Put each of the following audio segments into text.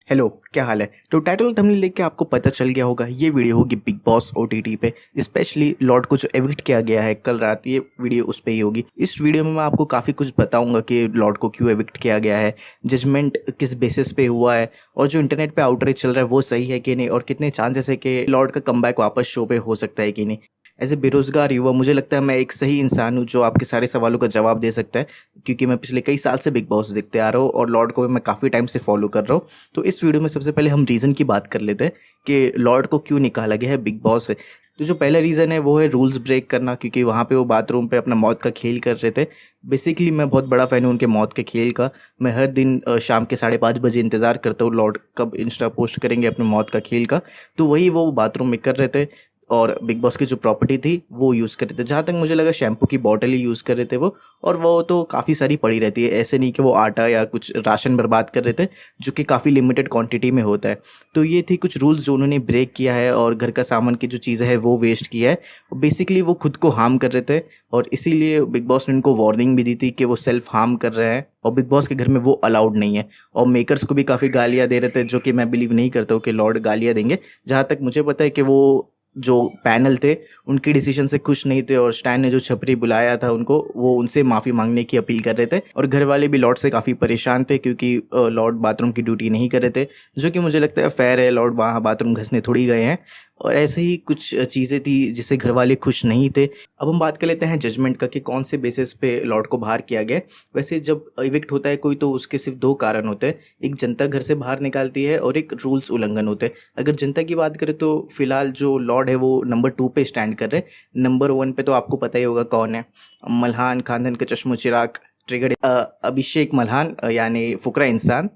Hello, क्या हाल है। तो टाइटल थंबनेल देख के आपको पता चल गया होगा, ये वीडियो होगी बिग बॉस ओटीटी पे। स्पेशली लॉर्ड को जो एविक्ट किया गया है कल रात, ये वीडियो उस पे ही होगी। इस वीडियो में मैं आपको काफ़ी कुछ बताऊंगा कि लॉर्ड को क्यों एविक्ट किया गया है, जजमेंट किस बेसिस पे हुआ है, और जो इंटरनेट पे आउटरीच चल रहा है वो सही है कि नहीं, और कितने चांसेस है कि लॉर्ड का कमबैक वापस शो पे हो सकता है कि नहीं। एज ए बेरोजगार युवा मुझे लगता है मैं एक सही इंसान हूँ जो आपके सारे सवालों का जवाब दे सकता है, क्योंकि मैं पिछले कई साल से बिग बॉस देखते आ रहा हूँ और लॉर्ड को भी मैं काफ़ी टाइम से फॉलो कर रहा हूँ। तो इस वीडियो में सबसे पहले हम रीज़न की बात कर लेते हैं कि लॉर्ड को क्यों निकाला गया है बिग बॉस से। तो जो पहला रीज़न है वो है रूल्स ब्रेक करना, क्योंकि वहाँ पे वो बाथरूम पे अपना मौत का खेल कर रहे थे। बेसिकली मैं बहुत बड़ा फ़ैन हूँ उनके मौत के खेल का। मैं हर दिन शाम के 5:30 बजे इंतज़ार करता हूँ लॉर्ड कब इंस्टा पोस्ट करेंगे अपने मौत का खेल का। तो वही वो बाथरूम में कर रहे थे और बिग बॉस की जो प्रॉपर्टी थी वो यूज़ कर रहे थे। जहाँ तक मुझे लगा शैम्पू की बॉटल ही यूज़ कर रहे थे वो, और वो तो काफ़ी सारी पड़ी रहती है, ऐसे नहीं कि वो आटा या कुछ राशन बर्बाद कर रहे थे, जो कि काफ़ी लिमिटेड क्वांटिटी में होता है। तो ये थी कुछ रूल्स जो उन्होंने ब्रेक किया है, और घर का सामान की जो चीज़ें है वो वेस्ट किया है। बेसिकली वो खुद को हार्म कर रहे थे, और इसीलिए बिग बॉस ने उनको वार्निंग भी दी थी कि वो सेल्फ हार्म कर रहे हैं, और बिग बॉस के घर में वो अलाउड नहीं है। और मेकर्स को भी काफ़ी गालियाँ दे रहे थे, जो कि मैं बिलीव नहीं करता हूँ कि लॉर्ड गालियाँ देंगे। जहाँ तक मुझे पता है कि वो जो पैनल थे उनके डिसीजन से खुश नहीं थे, और स्टैन ने जो छपरी बुलाया था उनको, वो उनसे माफ़ी मांगने की अपील कर रहे थे। और घर वाले भी लॉर्ड से काफ़ी परेशान थे, क्योंकि लॉर्ड बाथरूम की ड्यूटी नहीं कर रहे थे, जो कि मुझे लगता है फेयर है। लॉर्ड वहाँ बाथरूम घसने थोड़ी गए हैं, और ऐसे ही कुछ चीज़ें थी जिससे घर वाले खुश नहीं थे। अब हम बात कर लेते हैं जजमेंट का कि कौन से बेसिस पे लॉर्ड को बाहर किया गया। वैसे जब इविक्ट होता है कोई, तो उसके सिर्फ दो कारण होते हैं, एक जनता घर से बाहर निकालती है और एक रूल्स उल्लंघन होते हैं। अगर जनता की बात करें तो फिलहाल जो लॉर्ड है वो नंबर 2 पे स्टैंड कर रहे हैं। नंबर 1 पे तो आपको पता ही होगा कौन है, मल्हान खानदान के चश्मो चिराग ट्रिगर्ड अभिषेक मल्हान, यानी फुकरा इंसान।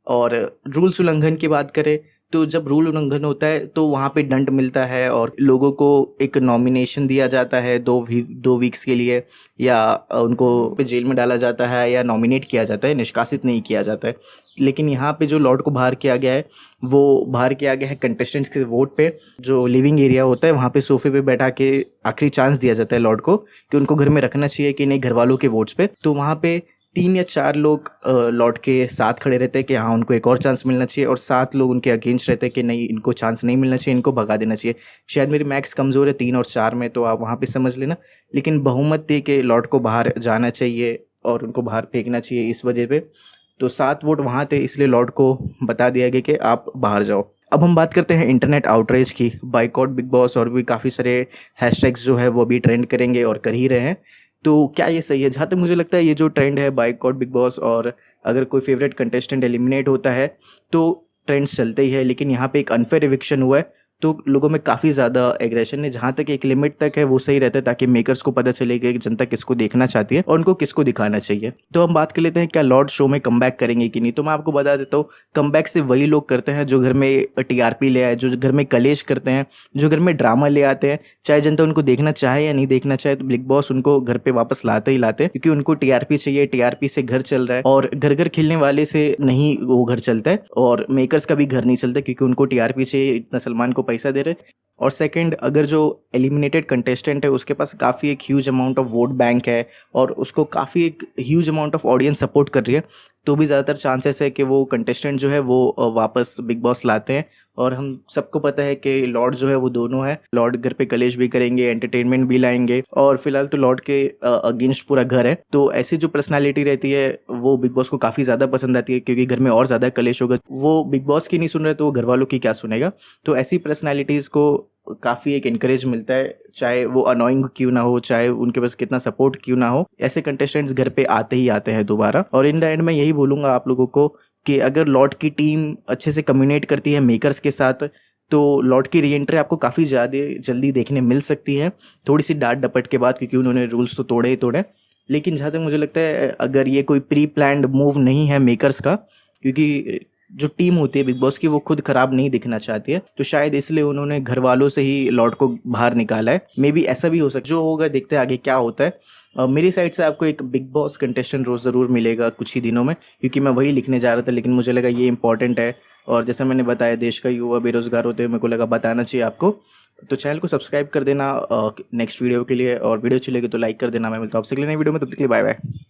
और रूल्स उल्लंघन की बात करें तो जब रूल उल्लंघन होता है तो वहाँ पे दंड मिलता है, और लोगों को एक नॉमिनेशन दिया जाता है 2 वीक्स के लिए, या उनको पे जेल में डाला जाता है, या नॉमिनेट किया जाता है, निष्कासित नहीं किया जाता है। लेकिन यहाँ पे जो लॉर्ड को बाहर किया गया है वो बाहर किया गया है कंटेस्टेंट्स के वोट पे। जो लिविंग एरिया होता है वहाँ पे सोफे पे बैठा के आखिरी चांस दिया जाता है लॉर्ड को कि उनको घर में रखना चाहिए कि नहीं, घर वालों के वोट्स पे। तो वहाँ पे 3 या 4 लोग लॉर्ड के साथ खड़े रहते हैं कि हाँ उनको एक और चांस मिलना चाहिए, और 7 लोग उनके अगेंस्ट रहते हैं कि नहीं, इनको चांस नहीं मिलना चाहिए, इनको भगा देना चाहिए। शायद मेरी मैक्स कमज़ोर है 3 और 4 में, तो आप वहाँ पे समझ लेना। लेकिन बहुमत थी कि लॉर्ड को बाहर जाना चाहिए और उनको बाहर फेंकना चाहिए इस वजह पे। तो 7 वोट वहाँ थे, इसलिए लॉर्ड को बता दिया गया कि आप बाहर जाओ। अब हम बात करते हैं इंटरनेट आउटरीच की, बाइकआउट बिग बॉस, और भी काफ़ी सारे हैशटैग्स जो है वो भी ट्रेंड करेंगे और कर ही रहे हैं। तो क्या ये सही है? जहाँ तक मुझे लगता है ये जो ट्रेंड है बाइकआउट बिग बॉस, और अगर कोई फेवरेट कंटेस्टेंट एलिमिनेट होता है तो ट्रेंड्स चलते ही है। लेकिन यहाँ पे एक अनफेयर इविक्शन हुआ है तो लोगों में काफ़ी ज़्यादा एग्रेशन है। जहाँ तक एक लिमिट तक है वो सही रहता है, ताकि मेकर्स को पता चले कि जनता किसको देखना चाहती है और उनको किसको दिखाना चाहिए। तो हम बात कर लेते हैं क्या लॉर्ड शो में कमबैक करेंगे कि नहीं। तो मैं आपको बता देता हूँ, कमबैक से वही लोग करते हैं जो घर में टीआरपी ले आए, जो घर में कलेश करते हैं, जो घर में ड्रामा ले आते हैं। चाहे जनता उनको देखना चाहे या नहीं देखना चाहे, तो बिग बॉस उनको घर पे वापस लाते ही लाते हैं, क्योंकि उनको टीआरपी चाहिए। टीआरपी से घर चल रहा है, और घर घर खेलने वाले से नहीं वो घर चलता है, और मेकर्स का भी घर नहीं चलता, क्योंकि उनको टीआरपी चाहिए, इतना सलमान को पैसा दे रहे। और सेकंड, अगर जो एलिमिनेटेड कंटेस्टेंट है उसके पास काफ़ी एक huge amount of vote bank है, और उसको काफ़ी एक huge amount of audience support कर रही है, तो भी ज़्यादातर चांसेस है कि वो कंटेस्टेंट जो है वो वापस बिग बॉस लाते हैं। और हम सबको पता है कि लॉर्ड जो है वो दोनों है। लॉर्ड घर पे कलेश भी करेंगे, एंटरटेनमेंट भी लाएंगे, और फिलहाल तो लॉर्ड के अगेंस्ट पूरा घर है। तो ऐसी जो पर्सनालिटी रहती है वो बिग बॉस को काफ़ी ज़्यादा पसंद आती है, क्योंकि घर में और ज़्यादा कलेश होगा। वो बिग बॉस की नहीं सुन रहे तो वो घर वालों की क्या सुनेगा। तो ऐसी पर्सनालिटीज़ को काफ़ी एक इनकरेज मिलता है, चाहे वो अनोइंग क्यों ना हो, चाहे उनके पास कितना सपोर्ट क्यों ना हो। ऐसे कंटेस्टेंट्स घर पे आते ही आते हैं दोबारा। और इन द एंड मैं यही बोलूँगा आप लोगों को कि अगर लॉर्ड की टीम अच्छे से कम्युनिकेट करती है मेकर्स के साथ, तो लॉर्ड की री एंट्री आपको काफ़ी ज़्यादा जल्दी देखने मिल सकती है, थोड़ी सी डांट डपट के बाद, क्योंकि उन्होंने रूल्स तो तोड़े ही तोड़े। लेकिन जहाँ तक मुझे लगता है अगर ये कोई प्री प्लान्ड मूव नहीं है मेकर्स का, क्योंकि जो टीम होती है बिग बॉस की वो खुद खराब नहीं दिखना चाहती है, तो शायद इसलिए उन्होंने घर वालों से ही लॉर्ड को बाहर निकाला है। मे बी ऐसा भी हो सकता है, जो होगा देखते हैं आगे क्या होता है। मेरी साइड से आपको एक बिग बॉस कंटेस्टेंट रोज ज़रूर मिलेगा कुछ ही दिनों में, क्योंकि मैं वही लिखने जा रहा था, लेकिन मुझे लगा ये इंपॉर्टेंट है, और जैसा मैंने बताया देश का युवा बेरोजगार होते हुए मेरे को लगा बताना चाहिए आपको। तो चैनल को सब्सक्राइब कर देना नेक्स्ट वीडियो के लिए, और वीडियो अच्छी लगे तो लाइक कर देना। मैं मिलता हूँ आपसे अगले नई वीडियो में, तब तक के लिए बाय बाय।